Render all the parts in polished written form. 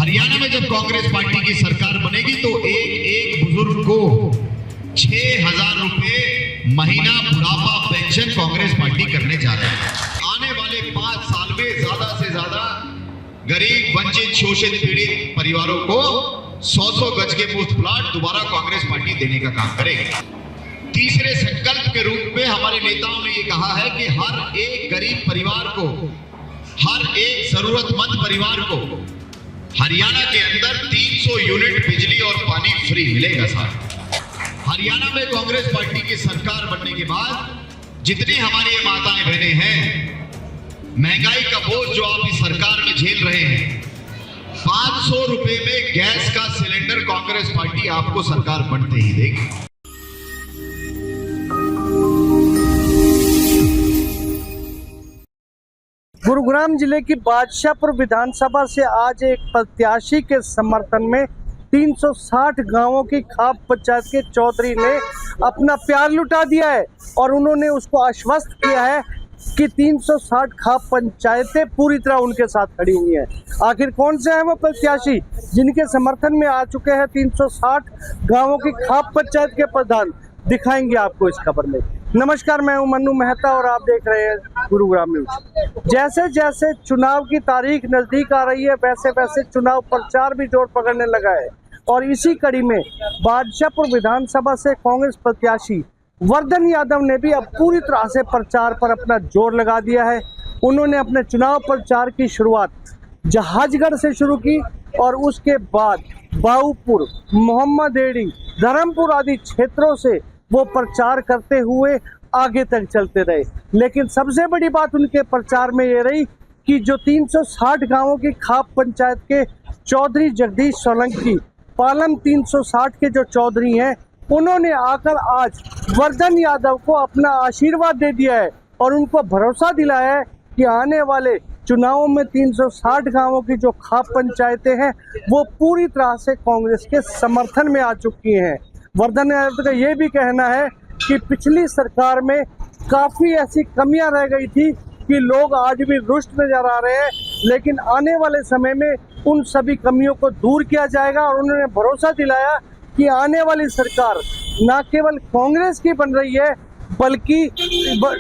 हरियाणा में जब कांग्रेस पार्टी की सरकार बनेगी तो एक एक बुजुर्ग को 6,000 रुपए महीना बुढ़ापा पेंशन कांग्रेस पार्टी करने जा रही है। आने वाले 5 साल में ज्यादा से ज्यादा गरीब, वंचित, शोषित, पीड़ित परिवारों को 100 गज के मुफ्त प्लाट दोबारा कांग्रेस पार्टी देने का काम करेगी। तीसरे संकल्प के रूप में हमारे नेताओं ने ये कहा है कि हर एक गरीब परिवार को, हर एक जरूरतमंद परिवार को हरियाणा के अंदर 300 यूनिट बिजली और पानी फ्री मिलेगा। साहब, हरियाणा में कांग्रेस पार्टी की सरकार बनने के बाद जितनी हमारी माताएं बहनें हैं, महंगाई का बोझ जो आप इस सरकार में झेल रहे हैं, 500 रुपए में गैस का सिलेंडर कांग्रेस पार्टी आपको सरकार बनते ही देगी। गुरुग्राम जिले की बादशाहपुर विधानसभा से आज एक प्रत्याशी के समर्थन में 360 गांवों की खाप पंचायत के चौधरी ने अपना प्यार लुटा दिया है और उन्होंने उसको आश्वस्त किया है कि 360 खाप पंचायतें पूरी तरह उनके साथ खड़ी हुई हैं। आखिर कौन से हैं वो प्रत्याशी जिनके समर्थन में आ चुके हैं 360 गांवों की खाप पंचायत के प्रधान, दिखाएंगे आपको इस खबर में। नमस्कार, मैं हूं मन्नू मेहता और आप देख रहे हैं गुरुग्राम न्यूज। जैसे जैसे चुनाव की तारीख नजदीक आ रही है, वैसे वैसे चुनाव प्रचार भी जोर पकड़ने लगा है और इसी कड़ी में बादशाहपुर विधानसभा से कांग्रेस प्रत्याशी वर्धन यादव ने भी अब पूरी तरह से प्रचार पर अपना जोर लगा दिया है। उन्होंने अपने चुनाव प्रचार की शुरुआत जहाजगढ़ से शुरू की और उसके बाद बाऊपुर, मोहम्मदेड़ी, धर्मपुर आदि क्षेत्रों से वो प्रचार करते हुए आगे तक चलते रहे। लेकिन सबसे बड़ी बात उनके प्रचार में ये रही कि जो 360 गांवों की खाप पंचायत के चौधरी जगदीश सोलंकी, पालम 360 के जो चौधरी हैं, उन्होंने आकर आज वर्धन यादव को अपना आशीर्वाद दे दिया है और उनको भरोसा दिलाया है कि आने वाले चुनावों में 360 गांवों की जो खाप पंचायतें हैं वो पूरी तरह से कांग्रेस के समर्थन में आ चुकी हैं। वर्धन यादव का ये भी कहना है कि पिछली सरकार में काफ़ी ऐसी कमियां रह गई थी कि लोग आज भी रुष्ट नजर आ रहे हैं, लेकिन आने वाले समय में उन सभी कमियों को दूर किया जाएगा और उन्होंने भरोसा दिलाया कि आने वाली सरकार न केवल कांग्रेस की बन रही है बल्कि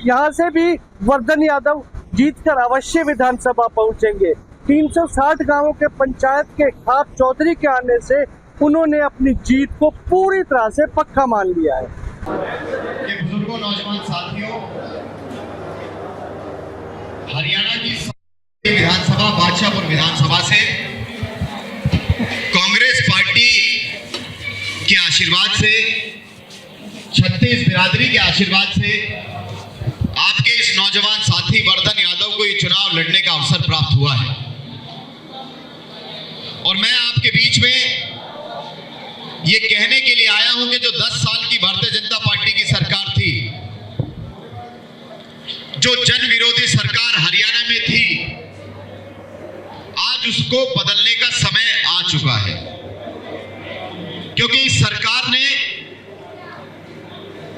यहाँ से भी वर्धन यादव जीतकर अवश्य विधानसभा पहुंचेंगे। 360 गांवों के पंचायत के खाप चौधरी के आने से उन्होंने अपनी जीत को पूरी तरह से पक्का मान लिया है। ये बुजुर्गों, नौजवान साथियों, हरियाणा की विधानसभा बादशाहपुर विधानसभा से कांग्रेस पार्टी के आशीर्वाद से, 36 बिरादरी के आशीर्वाद से आपके इस नौजवान साथी वर्धन यादव को ये चुनाव लड़ने का अवसर प्राप्त हुआ है और मैं आपके बीच में ये कहने के लिए आया हूं कि जो 10 साल की भारतीय जनता पार्टी की सरकार थी, जो जन विरोधी सरकार हरियाणा में थी, आज उसको बदलने का समय आ चुका है। क्योंकि इस सरकार ने,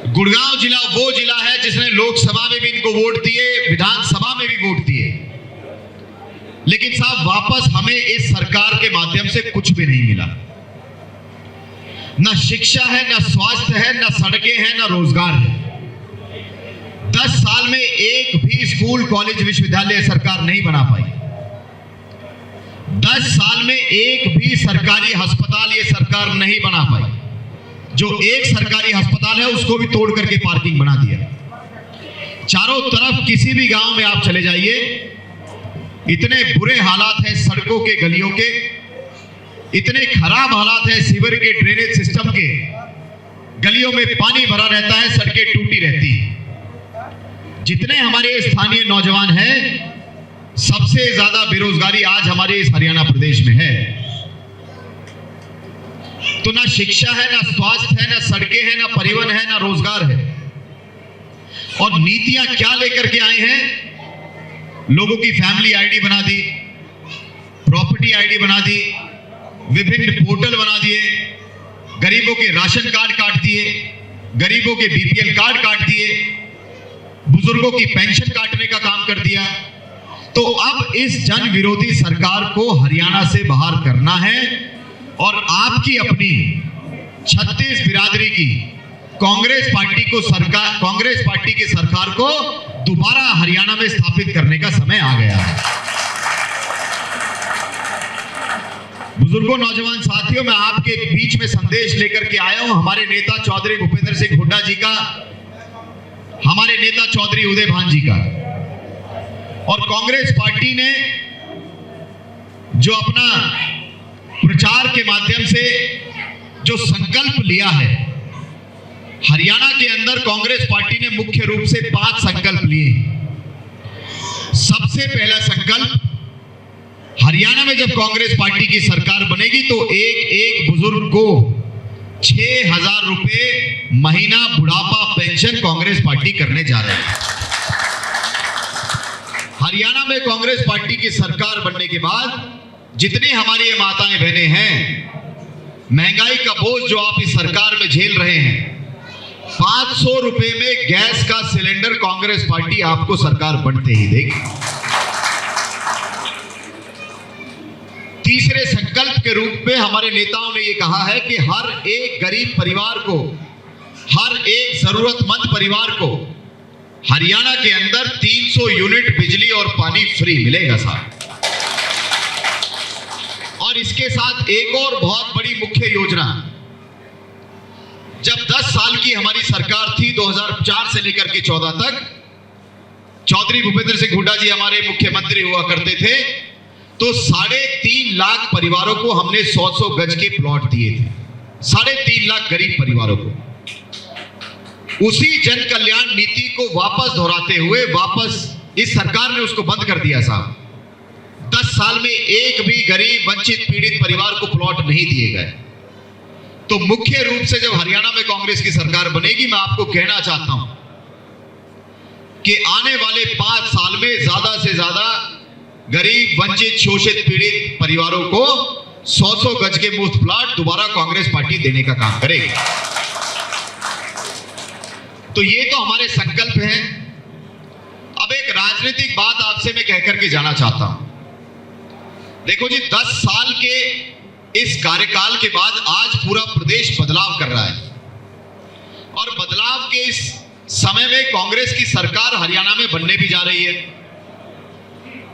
गुड़गांव जिला वो जिला है जिसने लोकसभा में भी इनको वोट दिए, विधानसभा में भी वोट दिए, लेकिन साहब वापस हमें इस सरकार के माध्यम से कुछ भी नहीं मिला। न शिक्षा है, न स्वास्थ्य है, न सड़कें हैं, न रोजगार है। 10 साल में एक भी स्कूल, कॉलेज, विश्वविद्यालय सरकार नहीं बना पाई। 10 साल में एक भी सरकारी अस्पताल ये सरकार नहीं बना पाई। जो एक सरकारी अस्पताल है उसको भी तोड़ करके पार्किंग बना दिया। चारों तरफ किसी भी गांव में आप चले जाइए, इतने बुरे हालात हैं सड़कों के, गलियों के, इतने खराब हालात है सीवर के, ड्रेनेज सिस्टम के, गलियों में पानी भरा रहता है, सड़कें टूटी रहती हैं। जितने हमारे स्थानीय नौजवान हैं, सबसे ज्यादा बेरोजगारी आज हमारे इस हरियाणा प्रदेश में है। तो ना शिक्षा है, ना स्वास्थ्य है, ना सड़कें हैं, ना परिवहन है, ना रोजगार है। और नीतियां क्या लेकर के आए हैं? लोगों की फैमिली आईडी बना दी, प्रॉपर्टी आईडी बना दी, विभिन्न पोर्टल बना दिए, गरीबों के राशन कार्ड काट दिए, गरीबों के बीपीएल कार्ड काट दिए, बुजुर्गों की पेंशन काटने का काम कर दिया। तो अब इस जन विरोधी सरकार को हरियाणा से बाहर करना है और आपकी अपनी 36 बिरादरी की कांग्रेस पार्टी की सरकार को दोबारा हरियाणा में स्थापित करने का समय आ गया है। बुजुर्गों, नौजवान साथियों, मैं आपके बीच में संदेश लेकर के आया हूं हमारे नेता चौधरी भूपेंद्र सिंह हुड्डा जी का, हमारे नेता चौधरी उदय भान जी का। और कांग्रेस पार्टी ने जो अपना प्रचार के माध्यम से जो संकल्प लिया है, हरियाणा के अंदर कांग्रेस पार्टी ने मुख्य रूप से 5 संकल्प लिए। सबसे पहला संकल्प, हरियाणा में जब कांग्रेस पार्टी की सरकार बनेगी तो एक बुजुर्ग को 6,000 रुपए महीना बुढ़ापा पेंशन कांग्रेस पार्टी करने जा रही है। हरियाणा में कांग्रेस पार्टी की सरकार बनने के बाद जितनी हमारी ये माताएं बहनें हैं, महंगाई का बोझ जो आप इस सरकार में झेल रहे हैं, 500 रुपए में गैस का सिलेंडर कांग्रेस पार्टी आपको सरकार बनते ही देगी। तीसरे संकल्प के रूप में हमारे नेताओं ने यह कहा है कि हर एक गरीब परिवार को, हर एक जरूरतमंद परिवार को हरियाणा के अंदर 300 यूनिट बिजली और पानी फ्री मिलेगा साहब। और इसके साथ एक और बहुत बड़ी मुख्य योजना, जब 10 साल की हमारी सरकार थी 2004 से लेकर के 14 तक, चौधरी भूपेंद्र सिंह हुड्डा जी हमारे मुख्यमंत्री हुआ करते थे, तो 3.5 लाख परिवारों को हमने 100 गज के प्लॉट दिए थे, 3.5 लाख गरीब परिवारों को। उसी जन कल्याण नीति को वापस दोहराते हुए वापस इस सरकार ने उसको बंद कर दिया साहब। 10 साल में एक भी गरीब वंचित पीड़ित परिवार को प्लॉट नहीं दिए गए। तो मुख्य रूप से जब हरियाणा में कांग्रेस की सरकार बनेगी, मैं आपको कहना चाहता हूं कि आने वाले 5 साल में ज्यादा से ज्यादा गरीब वंचित शोषित पीड़ित परिवारों को 100 गज के मुफ्त प्लॉट दोबारा कांग्रेस पार्टी देने का काम करेगी। तो ये तो हमारे संकल्प हैं। अब एक राजनीतिक बात आपसे मैं कहकर के जाना चाहता हूं। देखो जी, 10 साल के इस कार्यकाल के बाद आज पूरा प्रदेश बदलाव कर रहा है और बदलाव के इस समय में कांग्रेस की सरकार हरियाणा में बनने भी जा रही है।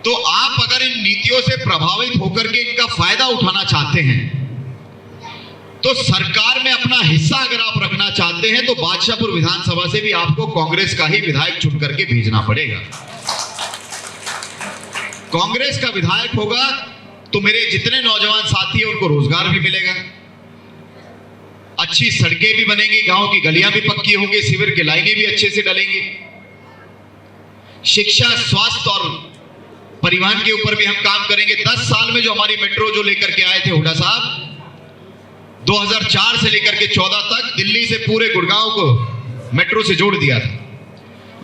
तो आप अगर इन नीतियों से प्रभावित होकर के इनका फायदा उठाना चाहते हैं, तो सरकार में अपना हिस्सा अगर आप रखना चाहते हैं, तो बादशाहपुर विधानसभा से भी आपको कांग्रेस का ही विधायक चुन करके भेजना पड़ेगा। कांग्रेस का विधायक होगा तो मेरे जितने नौजवान साथी हैं उनको रोजगार भी मिलेगा, अच्छी सड़कें भी बनेंगी, गांव की गलियां भी पक्की होंगी, सीवर की लाइनें भी अच्छे से डलेंगी, शिक्षा, स्वास्थ्य और परिवहन के ऊपर भी हम काम करेंगे। 10 साल में जो हमारी मेट्रो जो लेकर के आए थे हुड्डा साहब, 2004 से लेकर के 14 तक दिल्ली से पूरे गुड़गांव को मेट्रो से जोड़ दिया था,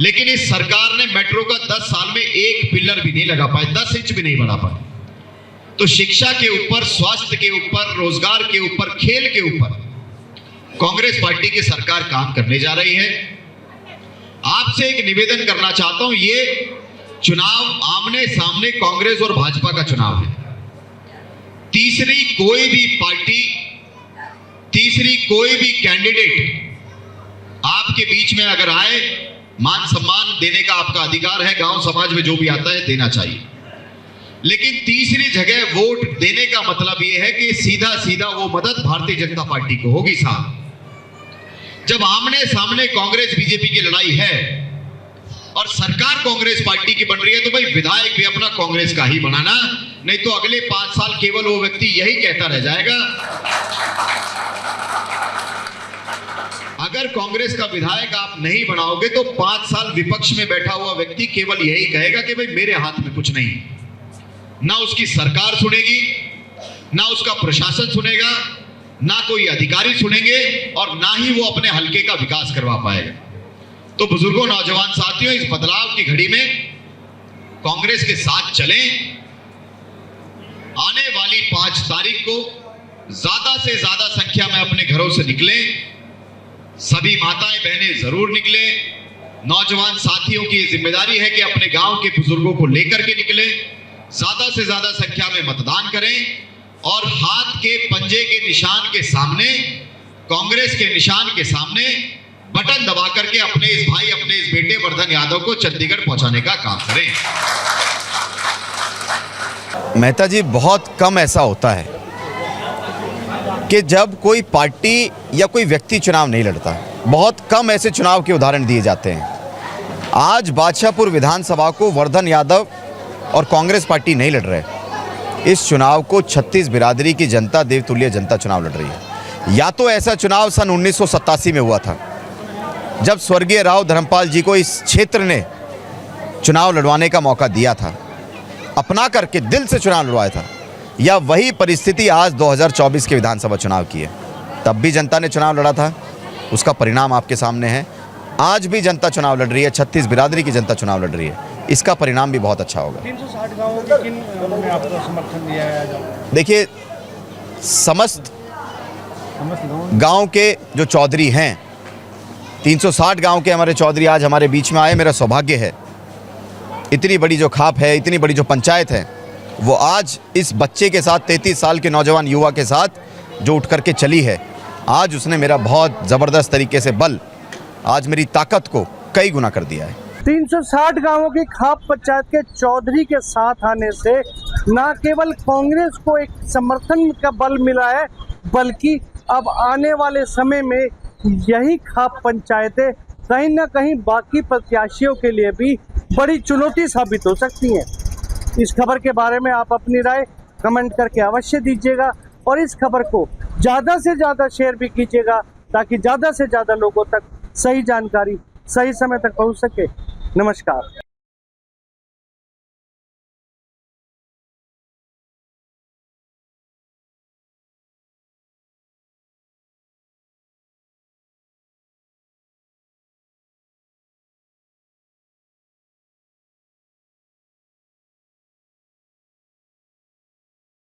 लेकिन इस सरकार ने मेट्रो का 10 साल में एक पिलर भी नहीं लगा पाए, 10 इंच भी नहीं बढ़ा पाए। तो शिक्षा के ऊपर, स्वास्थ्य के ऊपर, रोजगार के ऊपर, खेल के ऊपर कांग्रेस पार्टी की सरकार काम करने जा रही है। आपसे एक निवेदन करना चाहता हूं, ये चुनाव आमने सामने कांग्रेस और भाजपा का चुनाव है। तीसरी कोई भी पार्टी, तीसरी कोई भी कैंडिडेट आपके बीच में अगर आए, मान सम्मान देने का आपका अधिकार है, गांव समाज में जो भी आता है देना चाहिए, लेकिन तीसरी जगह वोट देने का मतलब यह है कि सीधा सीधा वो मदद भारतीय जनता पार्टी को होगी साहब। जब आमने सामने कांग्रेस बीजेपी की लड़ाई है और सरकार कांग्रेस पार्टी की बन रही है, तो भाई विधायक भी अपना कांग्रेस का ही बनाना, नहीं तो अगले 5 साल केवल वो व्यक्ति यही कहता रह जाएगा। अगर कांग्रेस का विधायक आप नहीं बनाओगे तो 5 साल विपक्ष में बैठा हुआ व्यक्ति केवल यही कहेगा कि भाई मेरे हाथ में कुछ नहीं। ना उसकी सरकार सुनेगी, ना उसका प्रशासन सुनेगा, ना कोई अधिकारी सुनेंगे और ना ही वो अपने हलके का विकास करवा पाएगा। तो बुजुर्गों, नौजवान साथियों, इस बदलाव की घड़ी में कांग्रेस के साथ चलें। आने वाली 5 तारीख को ज्यादा से ज्यादा संख्या में अपने घरों से निकलें, सभी माताएं बहनें जरूर निकलें। नौजवान साथियों की जिम्मेदारी है कि अपने गांव के बुजुर्गों को लेकर के निकले, ज्यादा से ज्यादा संख्या में मतदान करें और हाथ के पंजे के निशान के सामने, कांग्रेस के निशान के सामने बटन दबा करके अपने इस बेटे वर्धन यादव को चंडीगढ़ पहुंचाने का काम करें। मेहता जी, बहुत कम ऐसा होता है कि जब कोई पार्टी या कोई व्यक्ति चुनाव नहीं लड़ता। बहुत कम ऐसे चुनाव के उदाहरण दिए जाते हैं। आज बादशाहपुर विधानसभा को वर्धन यादव और कांग्रेस पार्टी नहीं लड़ रहे। इस चुनाव को 36 बिरादरी की जनता, देवतुल्य जनता चुनाव लड़ रही है। या तो ऐसा चुनाव सन 1987 में हुआ था, जब स्वर्गीय राव धर्मपाल जी को इस क्षेत्र ने चुनाव लड़वाने का मौका दिया था, अपना करके दिल से चुनाव लड़वाया था, या वही परिस्थिति आज 2024 के विधानसभा चुनाव की है। तब भी जनता ने चुनाव लड़ा था, उसका परिणाम आपके सामने है। आज भी जनता चुनाव लड़ रही है, 36 बिरादरी की जनता चुनाव लड़ रही है, इसका परिणाम भी बहुत अच्छा होगा। 360 गाँवों के किन ने आपको समर्थन दिया है? देखिए, समस्त गांव के जो चौधरी हैं, 360 गांव के हमारे चौधरी आज हमारे बीच में आए। मेरा सौभाग्य है, इतनी बड़ी जो खाप है, इतनी बड़ी जो पंचायत है, वो आज इस बच्चे के साथ, 33 साल के नौजवान युवा के साथ जो उठ करके चली है, आज उसने मेरा बहुत ज़बरदस्त तरीके से बल, आज मेरी ताकत को कई गुना कर दिया है। 360 गांवों की खाप पंचायत के चौधरी के साथ आने से न केवल कांग्रेस को एक समर्थन का बल मिला है, बल्कि अब आने वाले समय में यही खाप पंचायतें कहीं ना कहीं बाकी प्रत्याशियों के लिए भी बड़ी चुनौती साबित हो सकती हैं। इस खबर के बारे में आप अपनी राय कमेंट करके अवश्य दीजिएगा और इस खबर को ज़्यादा से ज़्यादा शेयर भी कीजिएगा, ताकि ज़्यादा से ज़्यादा लोगों तक सही जानकारी सही समय तक पहुंच सके। नमस्कार।